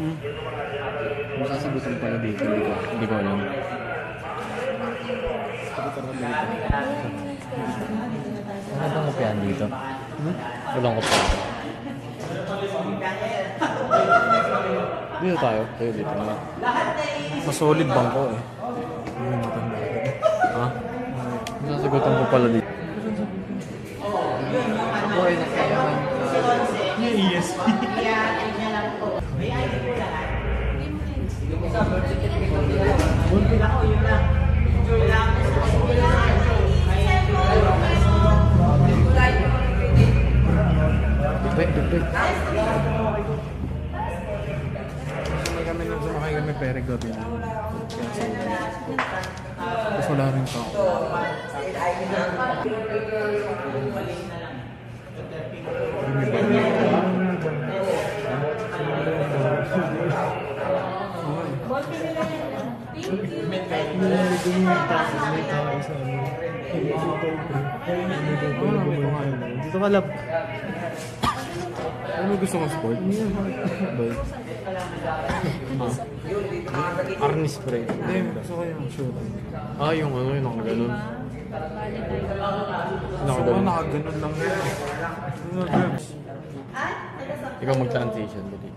Kung sasagutan pala dito, hindi ko alam. Ano bang kapehan dito? Walang kapehan. Dito tayo. Tayo dito na. Mas solid bangko eh. Ha? Sasagutan ko pala dito. Ako ay nakayaman. Yung ESP. Dugtug. Sumakay kami pere gabi na. Tapos wala rin pa ako. Dito ka lab. Ano gusto mong sport? Boy. Arnis spray. Hindi, gusto ko yung shoot. Ah, yung ano, yung nakaganon. Gusto ko nakaganon lang yun. Ikaw mag-transition, dali.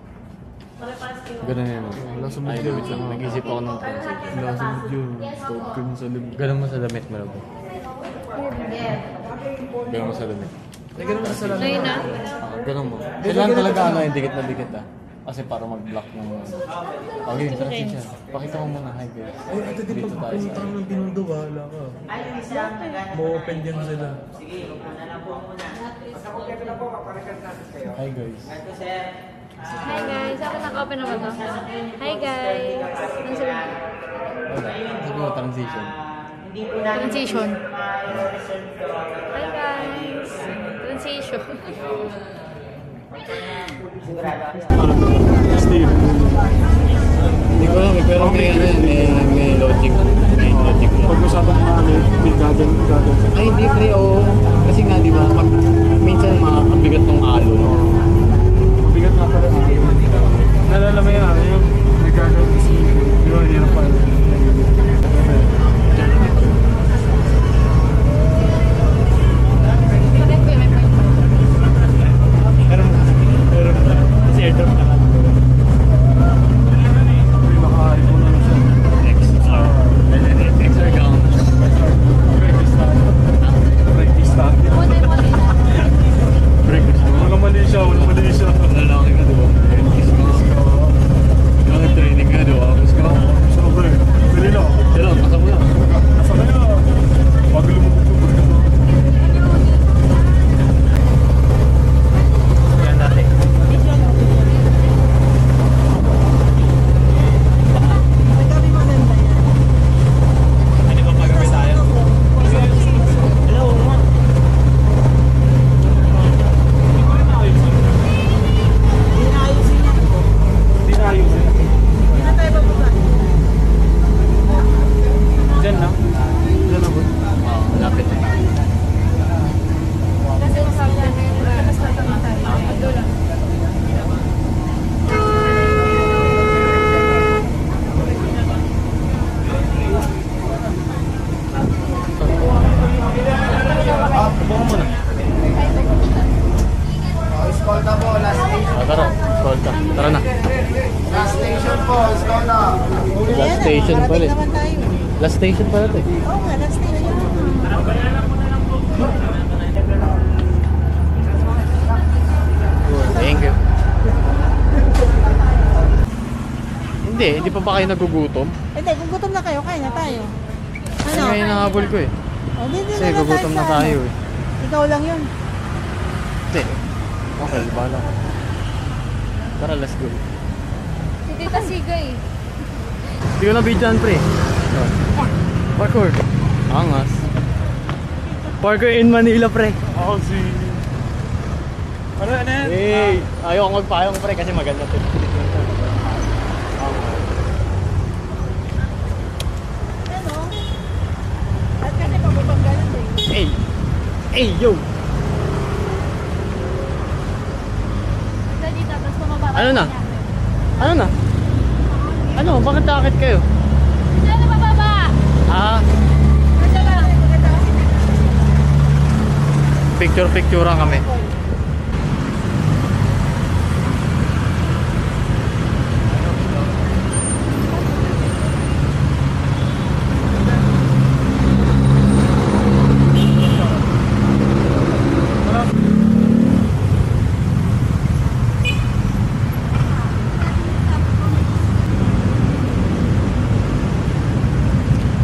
Ganun yan. Nasa Ay, medyo. nag-isip ako ng transition. Nasa medyo. Sport ko sa lim. Ganun mo sa damit mo, Robo. Ganun mo sa damit. Ganun ka sa lim. Ngayon na? Ganun mo. Kailangan talaga ano, yung dikit na dikit ah. Kasi para mag-block ng... Okay, transition. Pakita mo muna, hi guys. Ay, ito di Dito pag tayo sa... pumunta ng Pinundo, bahala ka. Mo-open din sila. Hi guys. Hi guys, ako naka-open naman to. Hi guys. Ano sabi? Wala. Sabi mo, transition. Transition. Hi guys. Transition. Steve. Hindi ko alam, pero may ano yan, may logic. May logic yan. Pag-usapan mo namin, bigagan. Ay, hindi pre, oo. Kasi nga, di ba, pag minsan makakabigat ng alon. Bigat nga pala. Nalala mo yan, yung bigagan kasi yun, hirap pa. Kasi airdrop na lang. May makahari po naman siya. XR gang. Practice lang. Walang mali siya. Lalaki ka, di ba? Ikaw nag-training ka, di ba? Tapos ka. Sobrang. Dali lang. Yan lang, pasa mo lang. Nasa kaya. Wag lumubog. Yan natin. Ano ba pag-gabi tayo? Hello, ma. Hindi na ayusin. Diyan na. Diyan na ba? Malapit na. Kasi sabi na ngayon, mas natanong tayo. Ado lang. Upo mo muna. Escolta po, last station. Tara, escolta. Tara na. Last station po, escolta. Last station pala. naman tayo. Last station pala ito eh. Oo nga, last station. Thank you. Hindi pa ba kayo nagugutom? Hindi, kung gutom na kayo, kaya na tayo. Kasi Ano? ngayon nahabol ko eh. O, di Kasi lang gugutom na sa tayo ano. eh. Ikaw lang yun. Hindi. Okay, bahala ka. Tara, let's go. Si Tita Siga eh. Hindi ko na bidyan pre. Parkour. Angas. Parkour in Manila pre. Ako si... Ano yan? Hey, ayaw akong magpayong pre kasi maganda to. Ano? At kasi pag-upang ganun eh. Hey! Hey, yo! Basta dito, tapos pumababa. Ano na? Ano na? Ano? Bakit akit kayo? Diyan na bababa! Ah, Diyan lang. picture-picturean kami.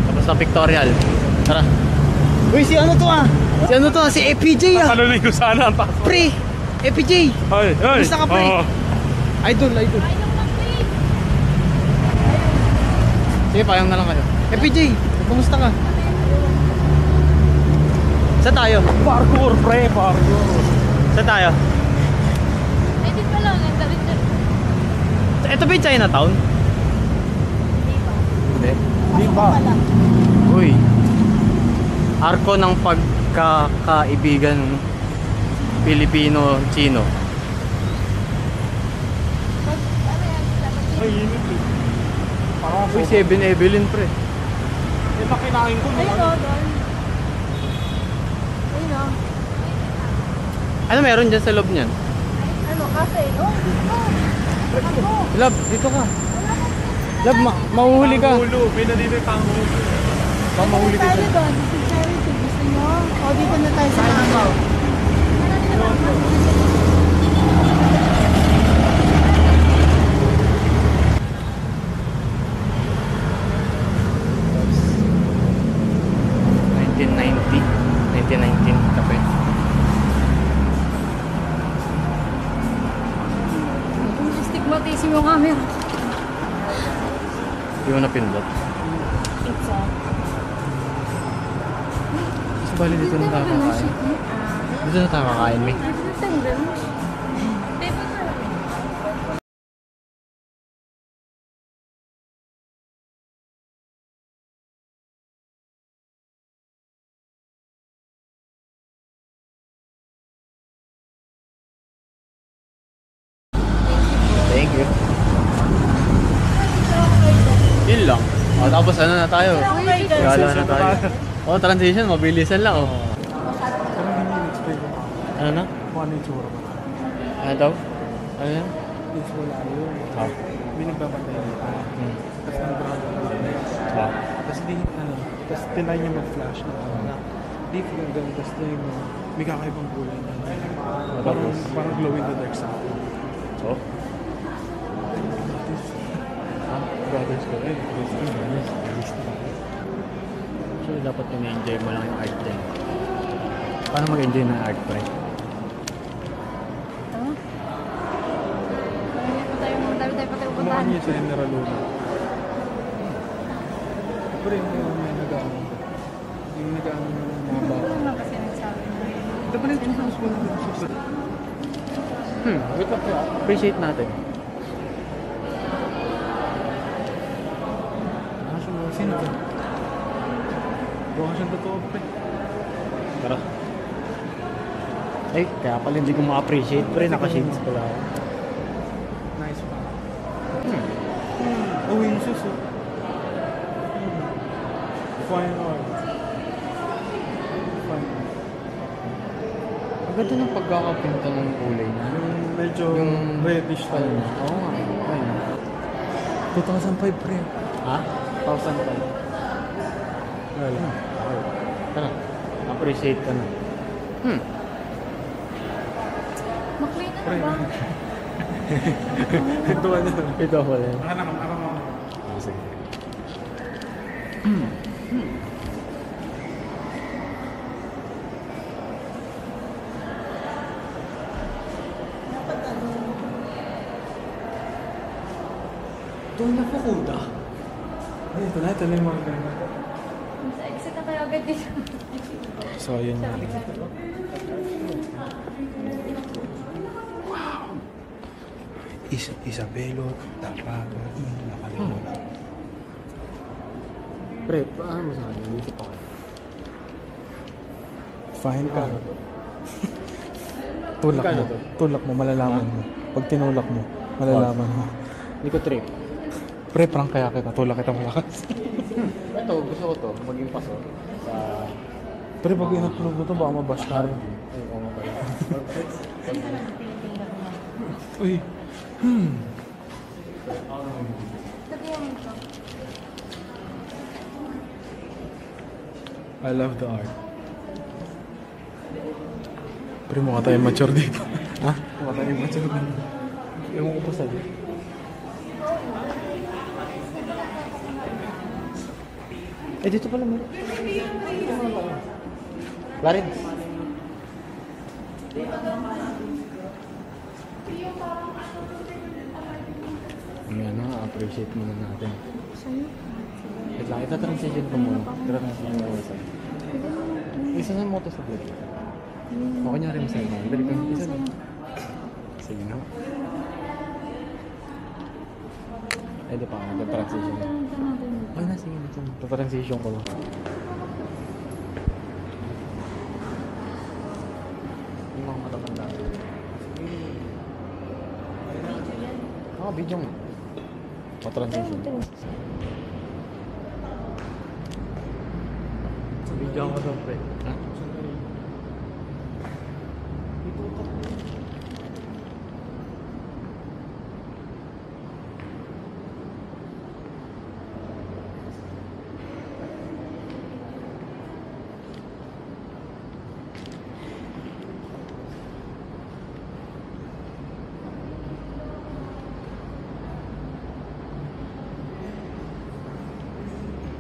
Tapos sa pictorial. Tara. Uy, si ano to ah? Si ano to? Si FPJ ah. Panuloy ko sana ang pasok. Pre! FPJ! Ay, ay. Kumusta ka, pre? Oo. Idol. Sige, payong na lang kayo. FPJ! Kumusta ka? Saan tayo? Parkour, pre, parkour. Saan tayo? Ay, di pa lang. Ang galit dyan. Ito ba yung Chinatown? Hindi. Di ba? Uy. Arko ng pagkakaibigan Pilipino-Chino. Ay, init eh. Parang Uy, 7 Evelyn pre. Ito kinain ko Ayun naman. o, doon. Ayun o. Ano meron dyan sa loob niyan? Ano, kasi, oh, dito. Lab, dito ka. Lab, mahuhuli ka. Pangulo, binadito yung pangulo. Mahuli ka Tayo dyan. doon, si Charity, gusto nyo? O, dito na tayo sa kanto. Kape. Stigmatism yung camera. Hindi mo napindot. Pizza. Mas bali dito na tayo kakain. Dito na tayo kakain, May. Thank you. Yun lang. O, tapos ano na tayo? Gala na tayo. Oh, transition, mabilisan lang. Oh. Ano na? Kung ano yung tsura mo. Ano daw? Ano yan? It's wala yun. Ah. May nagbabantay dito. Tapos nag-browse ako. Ah. Tapos di, ano, tapos tinry niya mag-flash na na di ko ganun. Tapos na yung may kakaibang kulay na parang glow in the dark sa akin. So? Ah, brothers ko. Eh, so, dapat in-enjoy mo lang yung art din. Paano mag-enjoy ng art, pre? Tayo pa tayo Kumuha puntahan. niya sa General Luna. Pero yung may nag-ano. Yung nag-ano ng mga bata. Ano lang kasi nagsabi na yun? Dapat yung tsura ko lang. Wait lang, appreciate natin. Sino to? Baka siyang totoo, pre. Tara. Ay, kaya pala hindi ko ma-appreciate, pre. Naka-shades pala ako. Nice pa. Oh, yung sus, oh. Fine art. Fine art. Ang ganda ng pagkakapinta ng kulay niya. Yung medyo reddish Ano? tayo. Oo nga. Ayun. 2005, pre. Ha? 2005. Well, Tara. Appreciate ka na. Maklina na ba? ito ano. Ito ako yan. Ako. Sige. Doña Fukuda. Ay, ito na yung mga ganyan. Sa exit na tayo agad dito. So, yun na. Isabelo, Tapato, nakalimutan. Pre, paano mo sa akin? Dito pa kayo. Fine ka. Tulak Magkano mo. to? Tulak mo, malalaman mo. Pag tinulak mo, malalaman mo. Hindi ko trip. Pre, prank kaya kita. Tulak kita malakas. Ito, gusto ko to. Maging paso. Sa... Pre, pag in-upload mo to, baka mabash tayo. Ay, oo nga pala. Uy. Sabihan mo to. I love the art. Pre, mukha tayo mature dito. Ha? Mukha tayo mature dito. Ewan ko pa sa'yo. Eh, dito pala mo. Larin. Ayan na, appreciate muna natin. Sa'yo? Wait lang, ita-transition ko muna. Ita-transition ko muna sa'yo. Isa na mo to sa vlog. Okay niya rin sa'yo. Dali ka, isa na. Sige na. Eh, di pa ako ita-transition. Ay na, sige na. Ita-transition ko lang. Yung mga matatanda. Video nga. Pa-transition. Video ako doon, pre. Ha?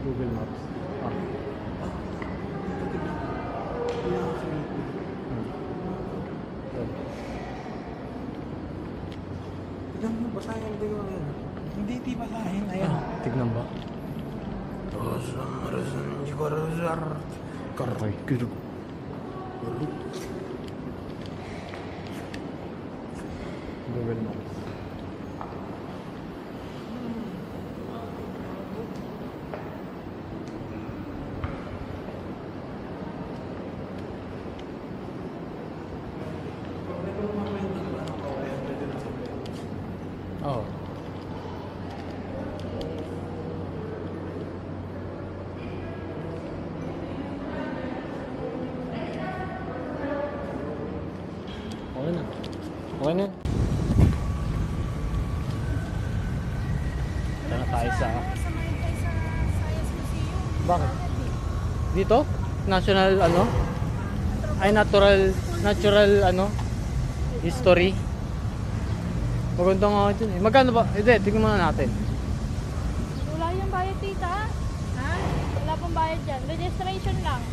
Google Maps. Ah. Tignan mo, basahin din mo yan. Hindi, di basahin. Ayan. Tignan ba? Karay, kirog. Google Maps. Oh. Okay na. Okay na. Tara tayo sa... Bakit? Dito? National ano? Ay natural ano? History. Maganda nga dyan eh. Magkano ba? Hindi, tingnan muna natin. Wala yung bayad, tita. Ha? Wala pong bayad dyan. Registration lang.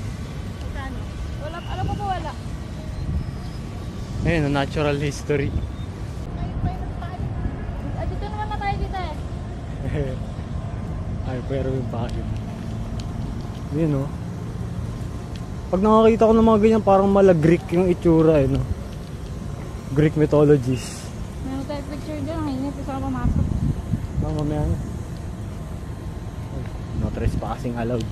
Magkano? Wala, alam mo ba wala? Ayun, natural history. Dito naman na tayo dito eh. Ay, pero yung bakit? Yun oh. Pag nakakita ko ng mga ganyan, parang mala Greek yung itsura eh, no? Greek mythologies. Meron tayo picture dyan. Hinip, isa ka pumasok. Mamaya na. No trespassing allowed.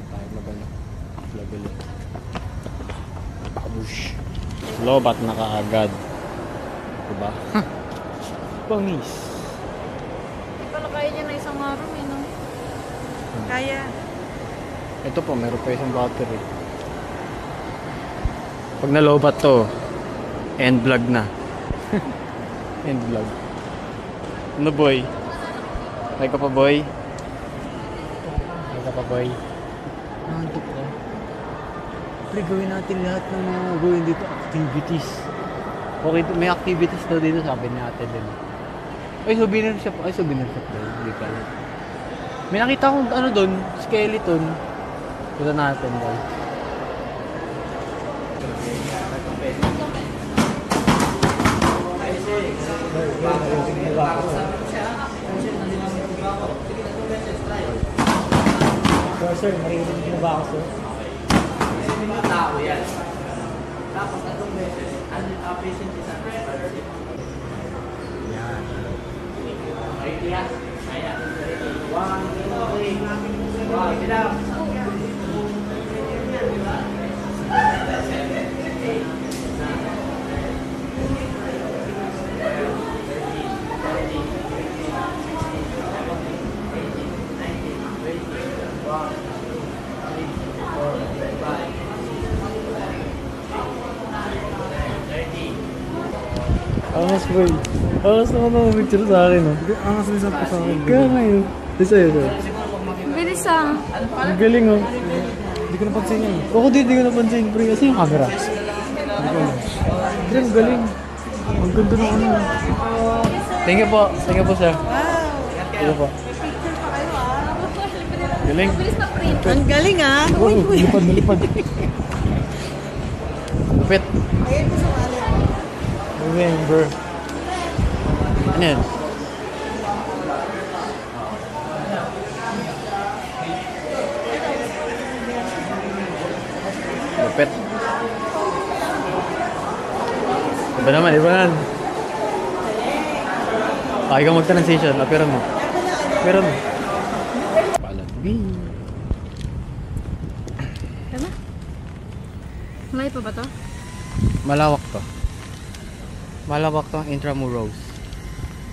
Tayo magano. Vlog ulit. Kabush. Lobat na kaagad. Diba? Pangis. Hindi pala kaya dyan na isang araw eh, no? Kaya. Ito po, meron pa isang battery. Pag nalobat to, end vlog na. End vlog. Ano boy? Hay ka pa boy? Hay ka pa boy? Nantok ka. Pre, gawin natin lahat ng mga gawin dito. Activities. Okay, may activities daw dito, sabi natin din. Ay, souvenir shop. Ay, souvenir shop daw. Hindi pala. May nakita akong ano doon, skeleton. Punta natin guys. Sir, maririnig na ba ako, sir? Mga tao yan. Tapos atong beses, patient is Yan. ay tiyak. Ayan. 1, 2, 3. Wow, sila. angas boy. Angas naman ang picture sa akin, oh. Angas din sa sa akin. Kaya nga yun. Di sa'yo, sa'yo. Bilis ah. Ang galing, oh. Hindi ko napansin yan. Ako din, di ko napansin, pre. Kasi yung camera. Pre, ang galing. Ang ganda ng ano. Thank you po. Thank you po, sir. Thank you po. Galing. Bilis na print. Ang galing ah. Oh, lipad na lipad. Lupit. Ayun ko sa wallet. Remember. Ano yan? Lupit. Iba naman, iba naman. Kaya ka mag-transition. Apira mo. Apira mo. Palagbi. Tama? Malayo pa ba to? Malawak to. Malawak to ang Intramuros.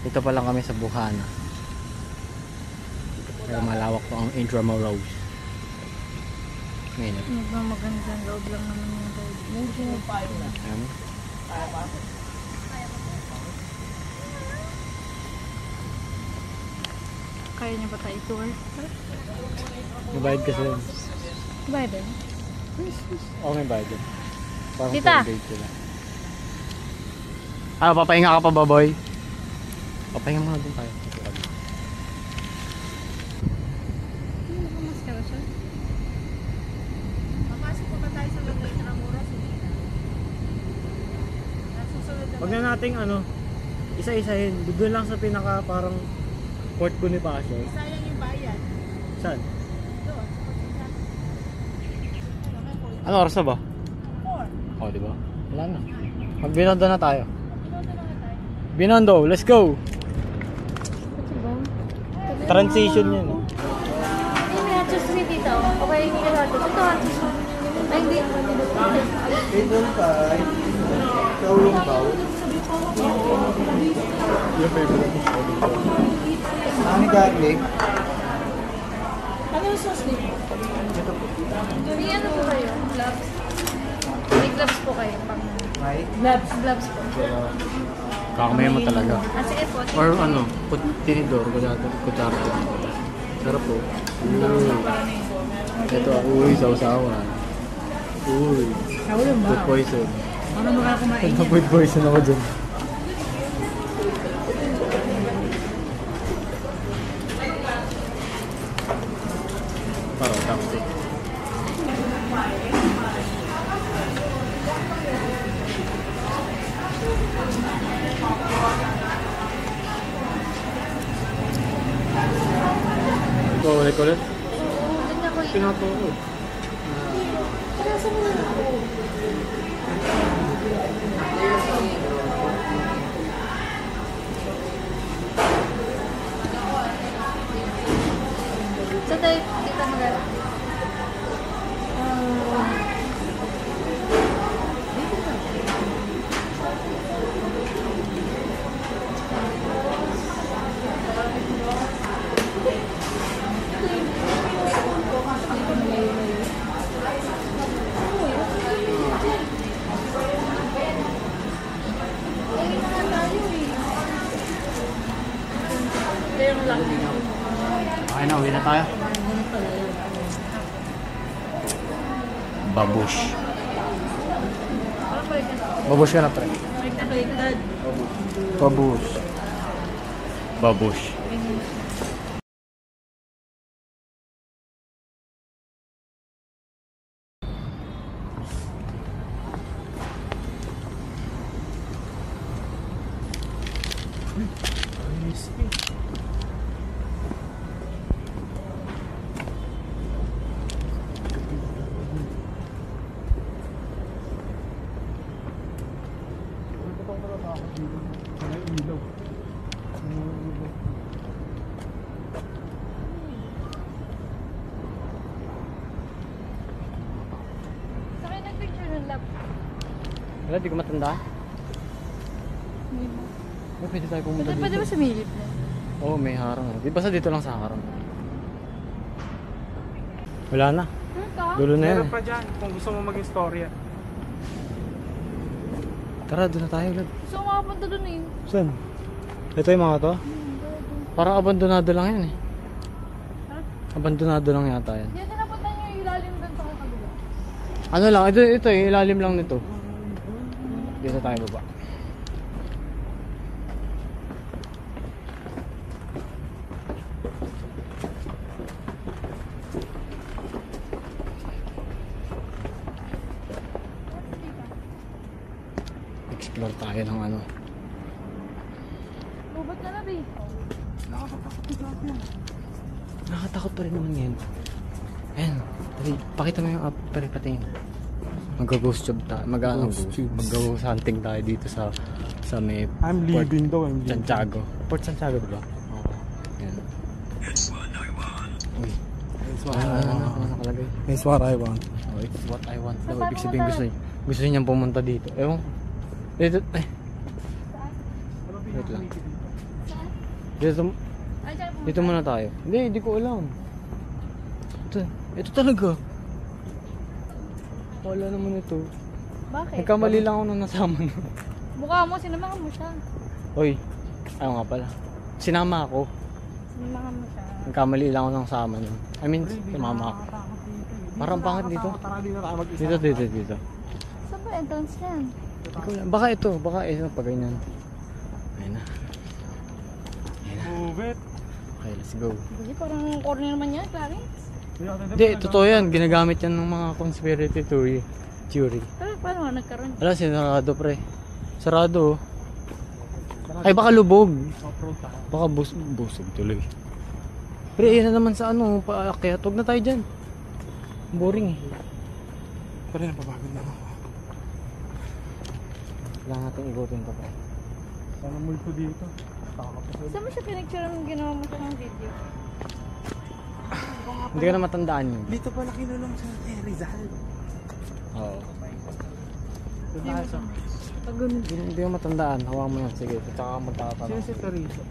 Ito pa lang kami sa Buhana. Pero malawak to ang Intramuros. Ngayon. Magandang loob lang naman yung road. Ayan. Kaya niya ba tayo tour? Mabayad kasi yun. Bye ba? Oo, may bayad yun. Parang Tita! tour guide sila. Ah, papahinga ka pa ba, boy? Papahinga muna dun tayo. Mas ka ba siya? Papasok pa ba tayo sa Lagay Tramuros? Nasusunod na. Huwag na nating ano, isa-isahin. Doon lang sa pinaka parang Port Bonifacio. Sayang yung bayan. Saan? Doon. Ano oras na ba? 4. Oh, di ba? Wala na. Magbinondo na tayo. Binondo, let's go! Transition yun. Hindi, may hatches si tita. Okay, hindi ka hatches. Ito hatches. Ay, hindi. Yung favorite mo. Ano garlic? Ano yung sauce nito? May ano po kayo? Gloves? May gloves po kayo. Pang... Gloves? Gloves po. Kakamaya mo talaga. Ah, sige po. Or ano, tinidor, kutsara. Sarap po. Ito, uy, sausawan. Uy, food poison. Ano makakumain? Food poison ako dyan. Parang chopstick. Ito, ulit. Tignan ko yun. Pinatuto. Saan tayo tita mag-alap? Okay na, uwi na tayo. Babush. Babush ka na, pre. Babush. Babush. Sa kayo nag-picture ng lab? Wala, di ko matanda. Pwede tayo pumunta dito. Pwede ba sumilip na? Oo, may harang. Di basta dito lang sa harang. Wala na. Ano ka? Dulo na yan. Meron pa dyan kung gusto mo maging storya. Tara, doon na tayo. Lad. Gusto ko makapunta dun eh. Saan? Ito yung mga to? Parang abandonado lang yan eh. Ha? Abandonado lang yata yan. Hindi natin napunta nyo yung ilalim dun sa kabila. Ano lang, ito yung ilalim lang nito. Dito tayo baba. Explore tayo ng ano. Lubat ka na, Bi. Nakakatakot pa rin naman yan. Ayan, dali, pakita mo yung app, pating. Mag-ghost job tayo, mag-ghost hunting tayo dito sa may I'm leaving daw. I'm leaving. Santiago. Port Santiago, diba? Oo. Yan. Uy. Ano nakalagay? It's what I want. Oh, it's what I want daw. Ibig sabihin gusto niyang pumunta dito. Ewan. Dito, ay. Wait lang. Ay, dyan po. Dito muna tayo. Hindi ko alam. Ito talaga. Wala naman ito. Bakit? Nagkamali lang ako nung nasama na. Mukha mo, sinamahan mo siya. Hoy, ayaw nga pala. Sinama ako. Sinamahan mo siya. Nagkamali lang ako nung sama nun. I mean, sumama ako. Parang pangit dito. Tara, dito tayo mag-isa. Dito. Saan ba entrance yan? Baka ito, pag ganyan. Ayun na. Move it. Okay, let's go. Hindi, parang corner naman yan, Clarence. Hindi, totoo yan. Ginagamit yan ng mga conspiracy theory. Pero paano nga nagkaroon? Wala, sinarado pre. Sarado. Ay, baka lubog. Baka busog tuloy. Pre, yan na naman sa ano, paakyat. Huwag na tayo dyan. Boring eh. Pero napapagod na ako. Kailangan natin igutin pa pre. Sana multo dito. Saan mo siya pinicture nung ginawa mo siya ng video? Hindi ko na matandaan yun. Dito pala kinulong sa Rizal. Oo. Doon tayo sa... Hindi ko matandaan. Hawa mo yan. Sige, tsaka magtatanong. Sino si Teresa?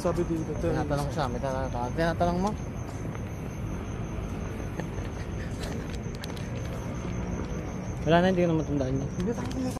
Sabi dito, Teresa. Tinatanong siya. May tinatanong mo? Wala na, hindi ko na matandaan yun. Hindi tayo